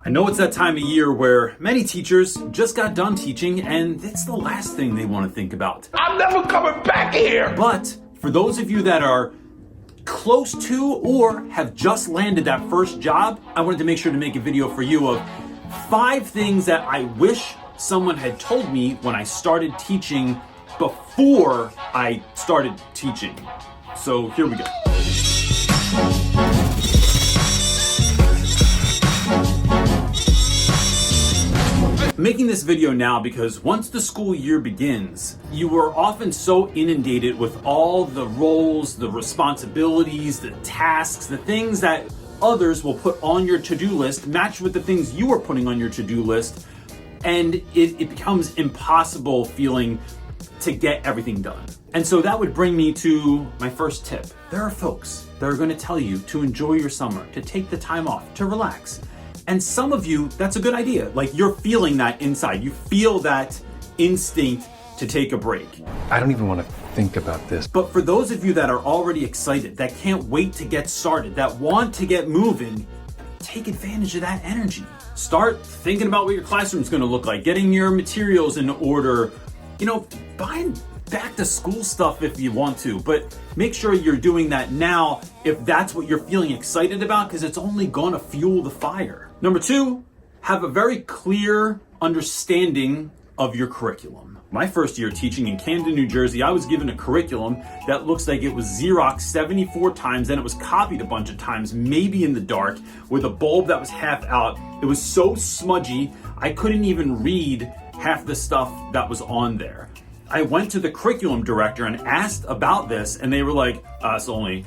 I know it's that time of year where many teachers just got done teaching and it's the last thing they want to think about. I'm never coming back here! But for those of you that are close to or have just landed that first job, I wanted to make sure to make a video for you of 5 things that I wish someone had told me when I started teaching before I started teaching. So here we go. I'm making this video now because once the school year begins, you are often so inundated with all the roles, the responsibilities, the tasks, the things that others will put on your to-do list, matched with the things you are putting on your to-do list, and it becomes impossible feeling to get everything done. And so that would bring me to my first tip. There are folks that are going to tell you to enjoy your summer, to take the time off, to relax. And some of you, that's a good idea. Like, you're feeling that inside. You feel that instinct to take a break. I don't even want to think about this. But for those of you that are already excited, that can't wait to get started, that want to get moving, take advantage of that energy. Start thinking about what your classroom's going to look like, getting your materials in order, buying back to school stuff if you want to, but make sure you're doing that now if that's what you're feeling excited about, because it's only going to fuel the fire. Number 2, have a very clear understanding of your curriculum. My first year teaching in Camden, New Jersey, I was given a curriculum that looks like it was Xeroxed 74 times, then it was copied a bunch of times, maybe in the dark, with a bulb that was half out. It was so smudgy, I couldn't even read half the stuff that was on there. I went to the curriculum director and asked about this, and they were like, it's the only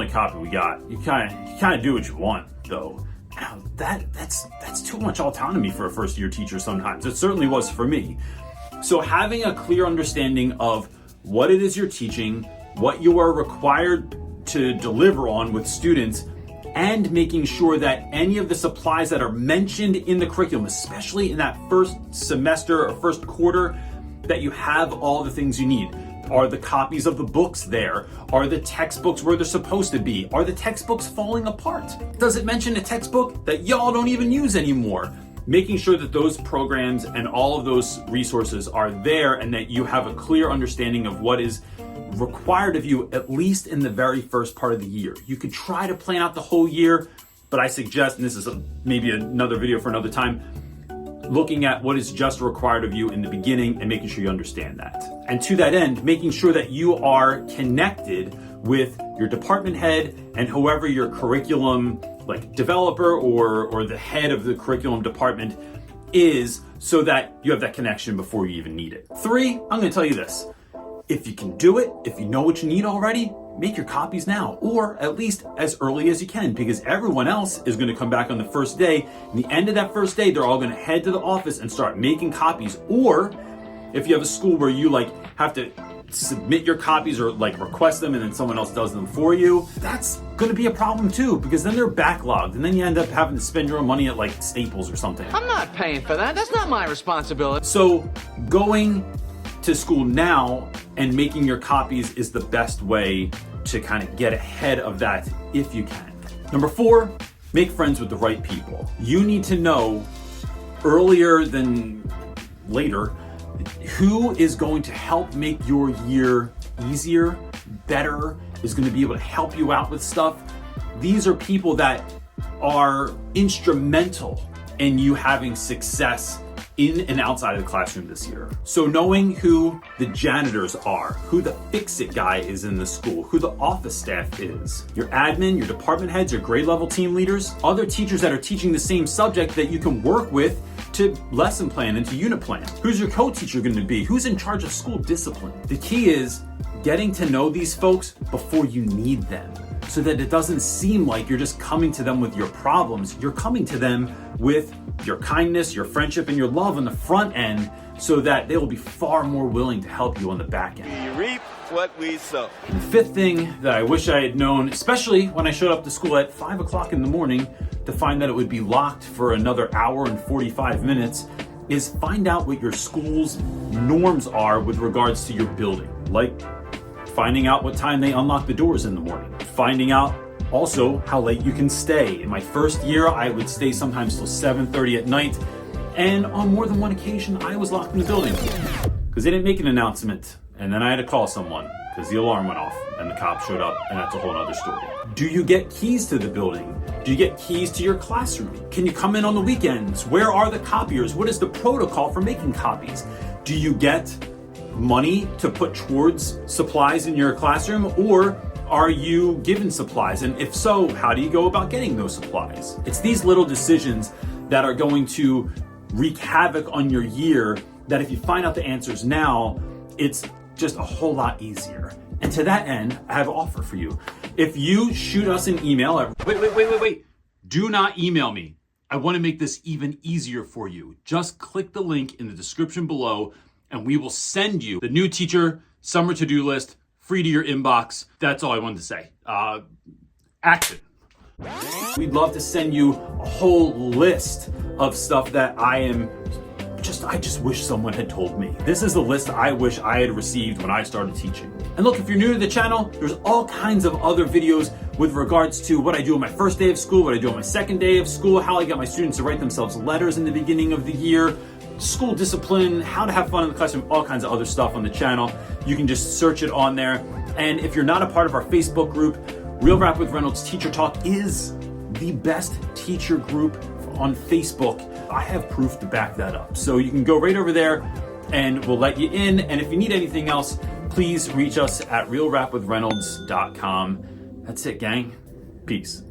copy we got. You kind of do what you want, though. Now, that's too much autonomy for a first year teacher sometimes. It certainly was for me. So having a clear understanding of what it is you're teaching, what you are required to deliver on with students, and making sure that any of the supplies that are mentioned in the curriculum, especially in that first semester or first quarter, that you have all the things you need. Are the copies of the books there? Are the textbooks where they're supposed to be? Are the textbooks falling apart? Does it mention a textbook that y'all don't even use anymore? Making sure that those programs and all of those resources are there and that you have a clear understanding of what is required of you, at least in the very first part of the year. You could try to plan out the whole year, but I suggest, and this is maybe another video for another time, looking at what is just required of you in the beginning and making sure you understand that. And to that end, making sure that you are connected with your department head and whoever your curriculum developer or the head of the curriculum department is, so that you have that connection before you even need it. 3, I'm gonna tell you this. If you can do it, if you know what you need already, make your copies now, or at least as early as you can, because everyone else is going to come back on the first day. And the end of that first day, they're all going to head to the office and start making copies. Or if you have a school where you have to submit your copies or request them and then someone else does them for you, that's going to be a problem too, because then they're backlogged and then you end up having to spend your own money at Staples or something. I'm not paying for that. That's not my responsibility. So going to school now and making your copies is the best way to kind of get ahead of that if you can. Number 4, make friends with the right people. You need to know earlier than later who is going to help make your year easier, better, is going to be able to help you out with stuff. These are people that are instrumental in you having success in and outside of the classroom this year. So knowing who the janitors are, who the fix-it guy is in the school, who the office staff is, your admin, your department heads, your grade level team leaders, other teachers that are teaching the same subject that you can work with to lesson plan and to unit plan. Who's your co-teacher going to be? Who's in charge of school discipline? The key is getting to know these folks before you need them, so that it doesn't seem like you're just coming to them with your problems. You're coming to them with your kindness, your friendship, and your love on the front end, so that they will be far more willing to help you on the back end. We reap what we sow. And the 5th thing that I wish I had known, especially when I showed up to school at 5 o'clock in the morning to find that it would be locked for another hour and 45 minutes, is find out what your school's norms are with regards to your building. Like finding out what time they unlock the doors in the morning, finding out Also, how late you can stay. In my first year, I would stay sometimes till 7:30 at night, and on more than one occasion, I was locked in the building because they didn't make an announcement, and then I had to call someone because the alarm went off and the cops showed up, and that's a whole other story. Do you get keys to the building? Do you get keys to your classroom? Can you come in on the weekends? Where are the copiers? What is the protocol for making copies? Do you get money to put towards supplies in your classroom, or are you given supplies? And if so, how do you go about getting those supplies? It's these little decisions that are going to wreak havoc on your year that if you find out the answers now, it's just a whole lot easier. And to that end, I have an offer for you. If you shoot us an email at... Wait. Do not email me. I want to make this even easier for you. Just click the link in the description below and we will send you the new teacher summer to-do list free to your inbox. That's all I wanted to say. Action. We'd love to send you a whole list of stuff that I just wish someone had told me. This is the list I wish I had received when I started teaching. And look, if you're new to the channel, there's all kinds of other videos with regards to what I do on my first day of school, what I do on my second day of school, how I get my students to write themselves letters in the beginning of the year, school discipline, how to have fun in the classroom, all kinds of other stuff on the channel. You can just search it on there. And if you're not a part of our Facebook group, Real Rap with Reynolds Teacher Talk is the best teacher group on Facebook. I have proof to back that up. So you can go right over there and we'll let you in. And if you need anything else, please reach us at realrapwithreynolds.com. That's it, gang. Peace.